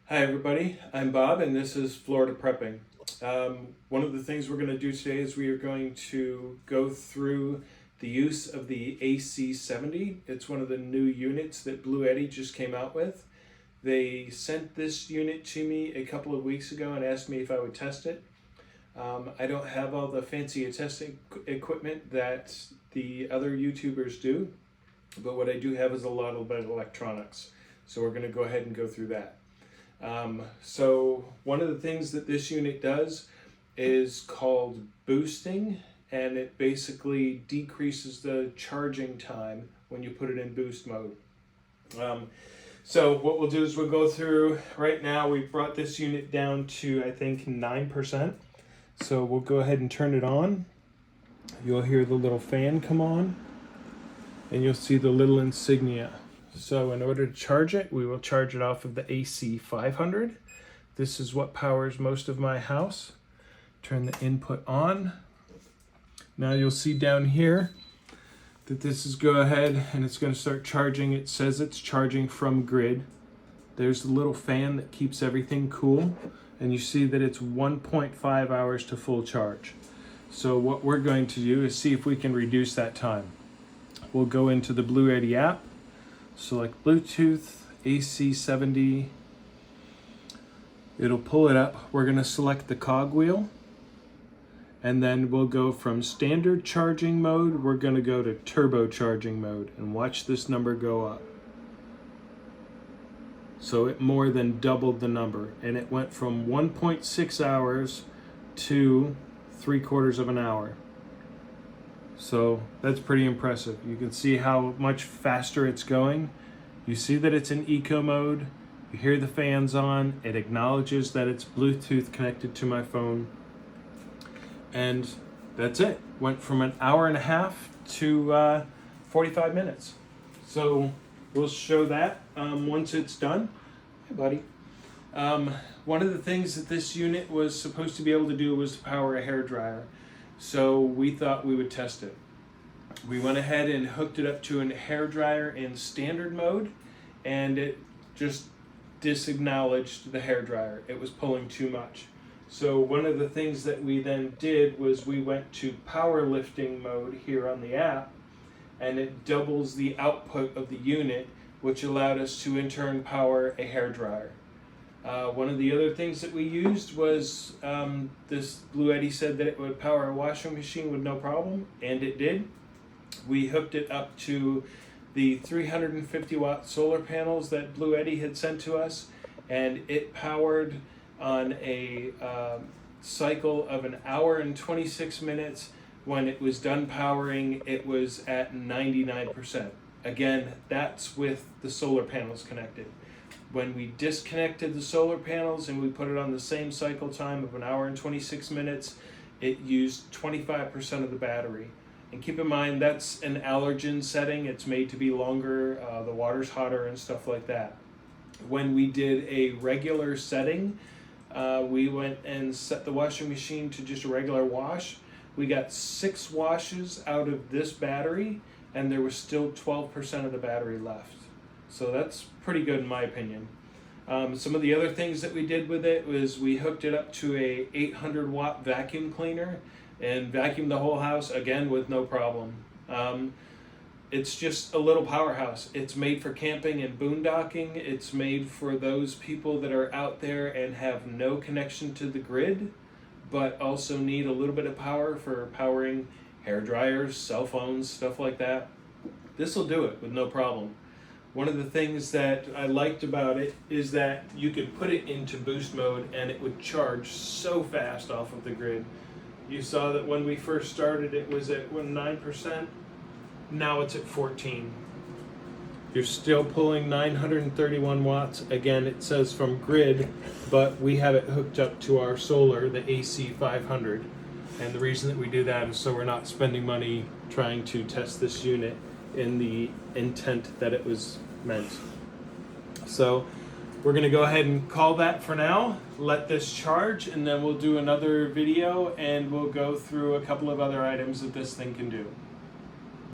Hi everybody, I'm Bob and this is Florida Prepping. One of the things we're going to do today is we are going to go through the use of the AC-70. It's one of the new units that Bluetti just came out with. They sent this unit to me a couple of weeks ago and asked me if I would test it. I don't have all the fancy testing equipment that the other YouTubers do, but what I do have is a lot of electronics. So we're going to go ahead and go through that. So one of the things that this unit does is called boosting, and it basically decreases the charging time when you put it in boost mode. So what we'll do is we'll go through, right now we've brought this unit down to I think 9%. So we'll go ahead and turn it on. You'll hear the little fan come on and you'll see the little insignia. So in order to charge it, we will charge it off of the AC-500. This is what powers most of my house. Turn the input on. Now you'll see down here that this is go ahead and it's going to start charging. It says it's charging from grid. There's the little fan that keeps everything cool. And you see that it's 1.5 hours to full charge. So what we're going to do is see if we can reduce that time. We'll go into the Bluetti app. Select Bluetooth AC-70. It'll pull it up. We're going to select the cog wheel. And then we'll go from standard charging mode, we're going to go to turbo charging mode. And watch this number go up. So it more than doubled the number. And it went from 1.6 hours to 3/4 of an hour. So that's pretty impressive. You can see how much faster it's going. You see that it's in eco mode. You hear the fans on. It acknowledges that it's Bluetooth connected to my phone. And that's it. Went from an hour and a half to 45 minutes. So we'll show that once it's done. Hey buddy. One of the things that this unit was supposed to be able to do was to power a hairdryer. So we thought we would test it. We went ahead and hooked it up to a hairdryer in standard mode, and it just disacknowledged the hairdryer. It was pulling too much. So one of the things that we then did was we went to powerlifting mode here on the app, and it doubles the output of the unit, which allowed us to in turn power a hairdryer. One of the other things that we used was this Bluetti said that it would power a washing machine with no problem, and it did. We hooked it up to the 350 watt solar panels that Bluetti had sent to us, and it powered on a cycle of an hour and 26 minutes. When it was done powering, it was at 99%. Again, that's with the solar panels connected. When we disconnected the solar panels and we put it on the same cycle time of an hour and 26 minutes, it used 25% of the battery. And keep in mind, that's an allergen setting. It's made to be longer, the water's hotter and stuff like that. When we did a regular setting, we went and set the washing machine to just a regular wash. We got 6 washes out of this battery, and there was still 12% of the battery left. So that's pretty good in my opinion. Some of the other things that we did with it was we hooked it up to a 800 watt vacuum cleaner and vacuumed the whole house, again with no problem. It's just a little powerhouse. It's made for camping and boondocking. It's made for those people that are out there and have no connection to the grid, but also need a little bit of power for powering hair dryers, cell phones, stuff like that. This will do it with no problem. One of the things that I liked about it is that you could put it into boost mode and it would charge so fast off of the grid. You saw that when we first started it was at 9%, now it's at 14. You're still pulling 931 watts. Again, it says from grid, but we have it hooked up to our solar, the AC-500. And the reason that we do that is so we're not spending money trying to test this unit in the intent that it was meant. So we're going to go ahead and call that for now, let this charge, and then we'll do another video and we'll go through a couple of other items that this thing can do.